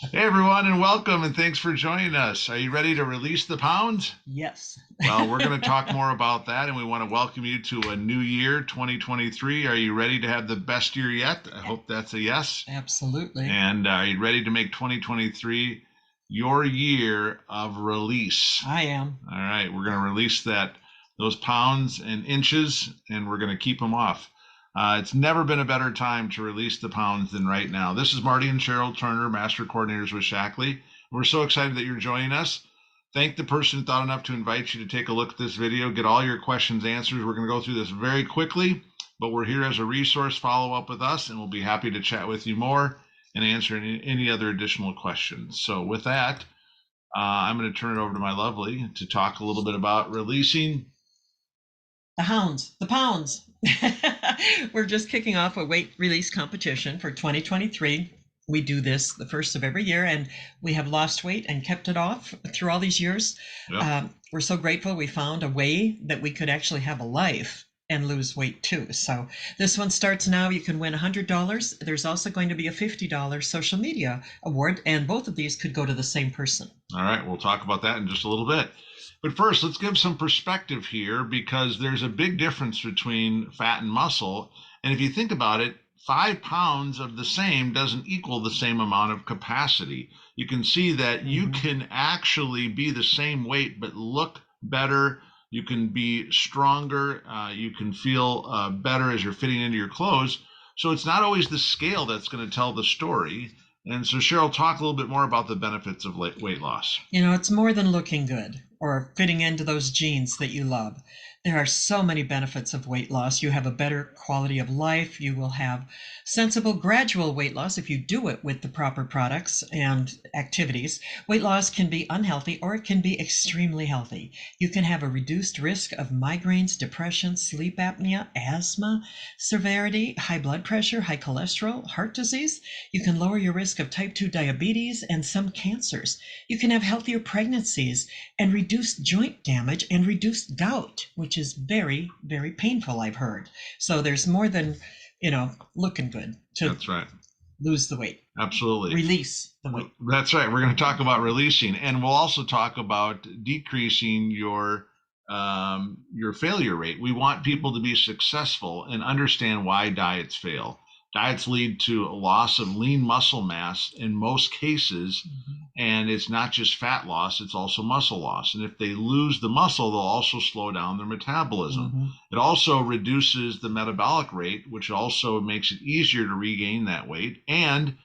Hey everyone, and welcome, and thanks for joining us. Are you ready to release the pounds? Yes. Well, we're going to talk more about that, and we want to welcome you to a new year, 2023. Are you ready to have the best year yet? I hope that's a yes. Absolutely. And are you ready to make 2023 your year of release? I am. All right, we're going to release those pounds and inches, and we're going to keep them off. It's never been a better time to release the pounds than right now. This is Marty and Cheryl Turner, Master Coordinators with Shaklee. We're so excited that you're joining us. Thank the person who thought enough to invite you to take a look at this video, get all your questions answered. We're going to go through this very quickly, but we're here as a resource. Follow up with us, and we'll be happy to chat with you more and answer any other additional questions. So with that, I'm going to turn it over to my lovely to talk a little bit about releasing The hounds, the pounds. We're just kicking off a weight release competition for 2023. We do this the first of every year, and we have lost weight and kept it off through all these years. Yep. We're so grateful we found a way that we could actually have a life and lose weight too. So this one starts now. You can win $100. There's also going to be a $50 social media award, and both of these could go to the same person. All right, we'll talk about that in just a little bit. But first, let's give some perspective here because there's a big difference between fat and muscle. And if you think about it, 5 pounds of the same doesn't equal the same amount of capacity. You can see that you can actually be the same weight but look better. You can be stronger. You can feel better as you're fitting into your clothes. So it's not always the scale that's going to tell the story. And so, Cheryl, talk a little bit more about the benefits of weight loss. It's more than looking good or fitting into those jeans that you love. There are so many benefits of weight loss. You have a better quality of life. You will have sensible, gradual weight loss if you do it with the proper products and activities. Weight loss can be unhealthy or it can be extremely healthy. You can have a reduced risk of migraines, depression, sleep apnea, asthma, severity, high blood pressure, high cholesterol, heart disease. You can lower your risk of type 2 diabetes and some cancers. You can have healthier pregnancies and reduced joint damage and reduced gout, which is very, very painful, I've heard. So there's more than, looking good to That's right. lose the weight. Absolutely. Release the weight. That's right. We're going to talk about releasing, and we'll also talk about decreasing your failure rate. We want people to be successful and understand why diets fail. Diets lead to a loss of lean muscle mass in most cases, and it's not just fat loss, it's also muscle loss. And if they lose the muscle, they'll also slow down their metabolism. It also reduces the metabolic rate, which also makes it easier to regain that weight. And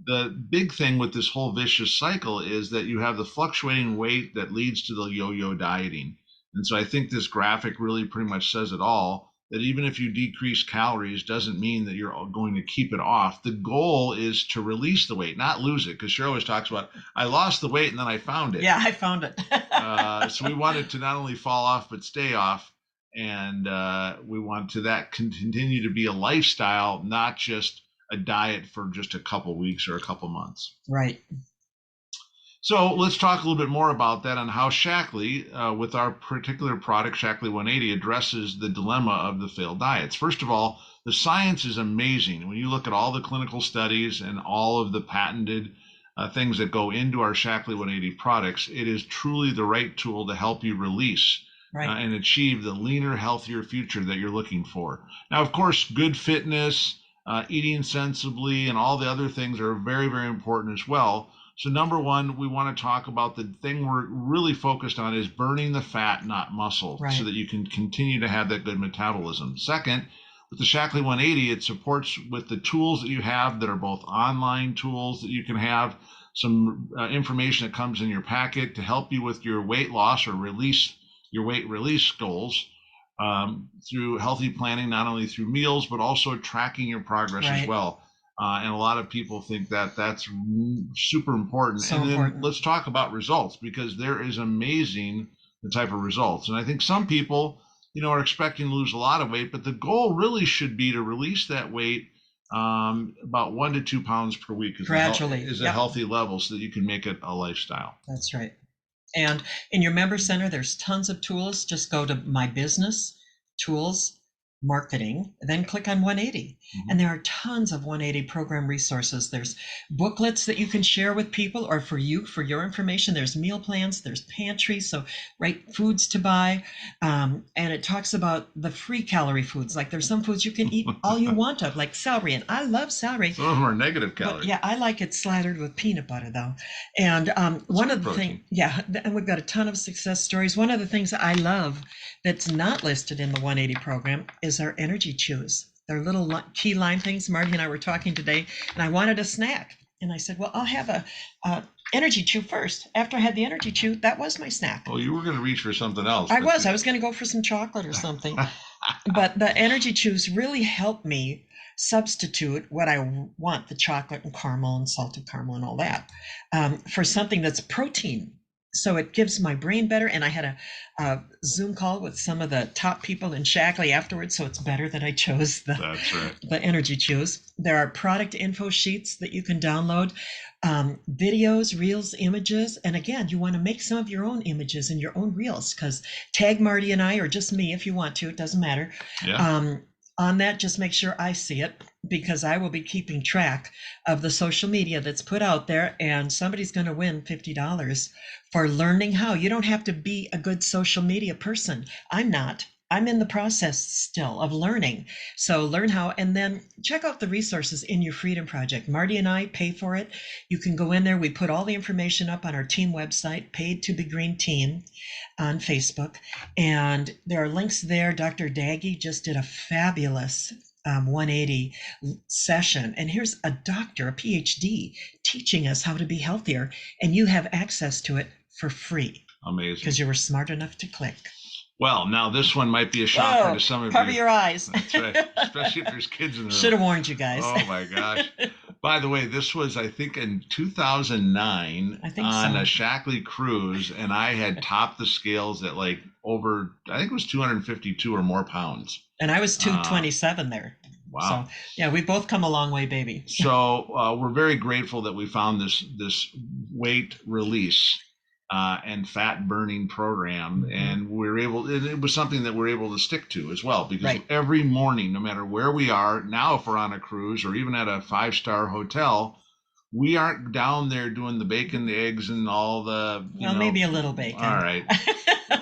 the big thing with this whole vicious cycle is that you have the fluctuating weight that leads to the yo-yo dieting. And so I think this graphic really pretty much says it all, that even if you decrease calories doesn't mean that you're going to keep it off. The goal is to release the weight, not lose it. Because Cheryl always talks about, I lost the weight and then I found it. Yeah, I found it. So we want it to not only fall off, but stay off. And we want that continue to be a lifestyle, not just a diet for just a couple weeks or a couple months. Right. So let's talk a little bit more about that on how Shaklee, with our particular product, Shaklee 180, addresses the dilemma of the failed diets. First of all, the science is amazing. When you look at all the clinical studies and all of the patented things that go into our Shaklee 180 products, it is truly the right tool to help you release and achieve the leaner, healthier future that you're looking for. Now, of course, good fitness, eating sensibly, and all the other things are very, very important as well. So number one, we want to talk about the thing we're really focused on is burning the fat, not muscle, so that you can continue to have that good metabolism. Second, with the Shaklee 180, it supports with the tools that you have that are both online tools that you can have, some information that comes in your packet to help you with your weight loss or your weight release goals through healthy planning, not only through meals, but also tracking your progress as well. And a lot of people think that that's super important. So and then important. Let's talk about results, because there is amazing the type of results. And I think some people, are expecting to lose a lot of weight, but the goal really should be to release that weight about 1 to 2 pounds per week gradually is a healthy level so that you can make it a lifestyle. That's right. And in your member center, there's tons of tools. Just go to My Business Tools, marketing, then click on 180. And there are tons of 180 program resources. There's booklets that you can share with people or for you, for your information. There's meal plans, there's pantries, so right foods to buy. And it talks about the free calorie foods. Like there's some foods you can eat all you want of, like celery. And I love celery. Some of them are negative But calories. yeah, I like it slathered with peanut butter though. And one of the things, yeah, and we've got a ton of success stories. One of the things that I love that's not listed in the 180 program is our energy chews. They're little key lime things. Marty and I were talking today, and I wanted a snack. And I said, well, I'll have a energy chew first. After I had the energy chew, that was my snack. Oh, you were going to reach for something else. I was going to go for some chocolate or something. But the energy chews really help me substitute what I want, the chocolate and caramel and salted caramel and all that, for something that's protein. So it gives my brain better. And I had a Zoom call with some of the top people in Shaklee afterwards. So it's better that I chose the energy chews. There are product info sheets that you can download, videos, reels, images. And again, you want to make some of your own images and your own reels, because tag Marty and I, or just me if you want to, it doesn't matter. Yeah. On that, just make sure I see it, because I will be keeping track of the social media that's put out there, and somebody's going to win $50 for learning how. You don't have to be a good social media person. I'm not. I'm in the process still of learning. So learn how, and then check out the resources in your Freedom Project. Marty and I pay for it. You can go in there. We put all the information up on our team website, Paid to Be Green Team, on Facebook. And there are links there. Dr. Daggy just did a fabulous 180 session. And here's a doctor, a PhD, teaching us how to be healthier. And you have access to it for free. Amazing. Because you were smart enough to click. Well, now this one might be a shocker to some of you. Cover your eyes. That's right. Especially if there's kids in the room. Should have warned you guys. Oh my gosh. By the way, this was, I think, in 2009 on a Shaklee cruise, and I had topped the scales at like over, I think it was 252 or more pounds. And I was 227 there. Wow. So, yeah, we both come a long way, baby. So we're very grateful that we found this weight release and fat burning program, and it was something that we're able to stick to as well, because every morning, no matter where we are now, if we're on a cruise or even at a 5-star hotel, we aren't down there doing the bacon, the eggs, and all the maybe a little bacon. All right.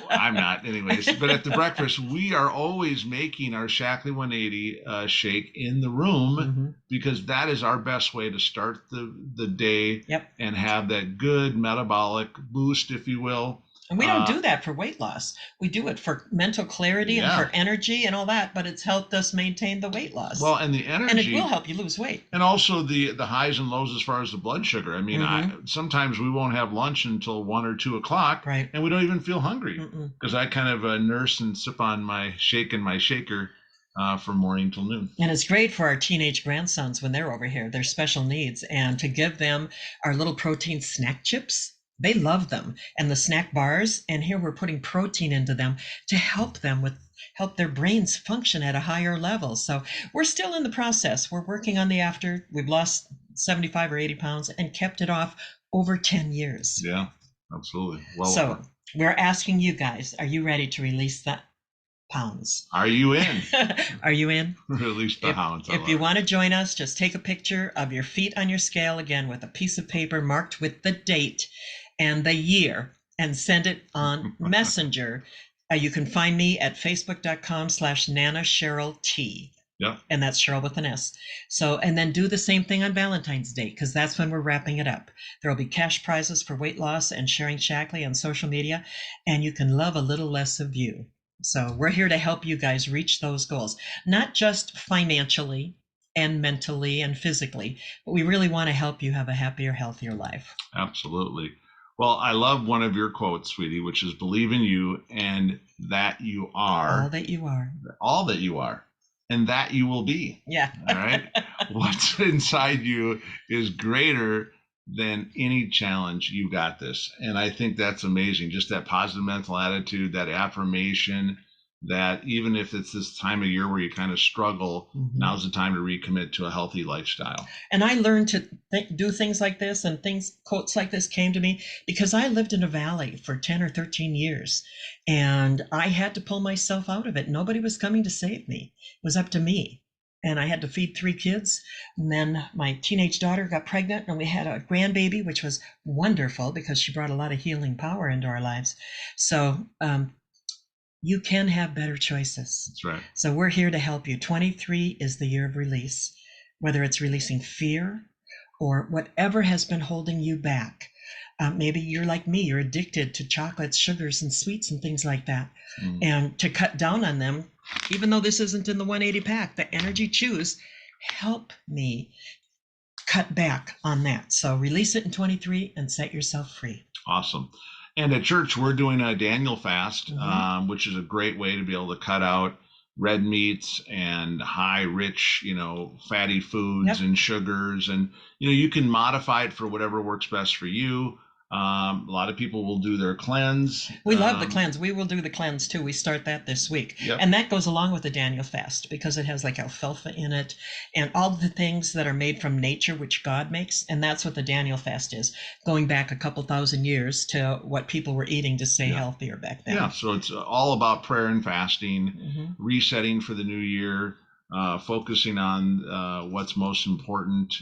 I'm not anyways, but at the breakfast, we are always making our Shaklee 180 shake in the room, because that is our best way to start the day and have that good metabolic boost, if you will. And we don't do that for weight loss. We do it for mental clarity and for energy and all that, but it's helped us maintain the weight loss. Well, and the energy. And it will help you lose weight. And also the highs and lows as far as the blood sugar. I mean, sometimes we won't have lunch until 1 or 2 o'clock, and we don't even feel hungry, because I kind of nurse and sip on my shake and my shaker from morning till noon. And it's great for our teenage grandsons when they're over here. They're special needs. And to give them our little protein snack chips, they love them, and the snack bars. And here we're putting protein into them to help their brains function at a higher level. So we're still in the process. We're working on the after. We've lost 75 or 80 pounds and kept it off over 10 years. Yeah, absolutely. Well, so we're asking you guys, are you ready to release that pounds? Are you in? Are you in? Release the hounds. If you want to join us, just take a picture of your feet on your scale, again with a piece of paper marked with the date and the year, and send it on Messenger. You can find me at facebook.com/Nana Cheryl T. Yeah. And that's Cheryl with an S. So, and then do the same thing on Valentine's Day, because that's when we're wrapping it up. There will be cash prizes for weight loss and sharing Shaklee on social media, and you can love a little less of you. So we're here to help you guys reach those goals, not just financially and mentally and physically, but we really want to help you have a happier, healthier life. Absolutely. Well, I love one of your quotes, sweetie, which is believe in you and that you are. All that you are. All that you are. And that you will be. Yeah. All right. What's inside you is greater than any challenge. You got this. And I think that's amazing. Just that positive mental attitude, that affirmation, that even if it's this time of year where you kind of struggle, now's the time to recommit to a healthy lifestyle. And I learned to do things like this, and quotes like this came to me because I lived in a valley for 10 or 13 years, and I had to pull myself out of it. Nobody was coming to save me. It was up to me. And I had to feed 3 kids. And then my teenage daughter got pregnant, and we had a grandbaby, which was wonderful because she brought a lot of healing power into our lives. So you can have better choices. That's right. So we're here to help you. 23 is the year of release, whether it's releasing fear or whatever has been holding you back. Maybe you're like me, you're addicted to chocolates, sugars, and sweets and things like that. And to cut down on them, even though this isn't in the 180 pack, the Energy Chews help me cut back on that. So release it in 23 and set yourself free. Awesome. And at church, we're doing a Daniel fast, which is a great way to be able to cut out red meats and high, rich, fatty foods and sugars. And, you can modify it for whatever works best for you. A lot of people will do their cleanse. We love the cleanse. We will do the cleanse too. We start that this week. And that goes along with the Daniel fast because it has like alfalfa in it and all the things that are made from nature, which God makes. And that's what the Daniel fast is, going back a couple thousand years to what people were eating to stay healthier back then. Yeah, so it's all about prayer and fasting, resetting for the new year. Focusing on what's most important.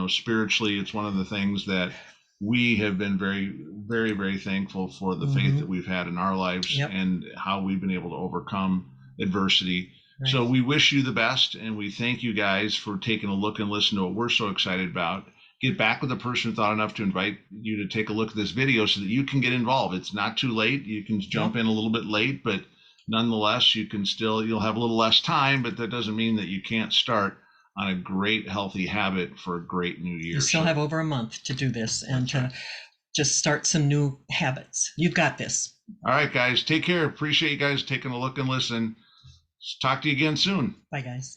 Spiritually, it's one of the things that we have been very, very, very thankful for the faith that we've had in our lives and how we've been able to overcome adversity. Right. So we wish you the best, and we thank you guys for taking a look and listen to what we're so excited about. Get back with the person who thought enough to invite you to take a look at this video so that you can get involved. It's not too late. You can jump in a little bit late, but nonetheless, you'll have a little less time, but that doesn't mean that you can't start on a great healthy habit for a great new year. You still have over a month to do this and to just start some new habits. You've got this. All right, guys, take care. Appreciate you guys taking a look and listen. Talk to you again soon. Bye, guys.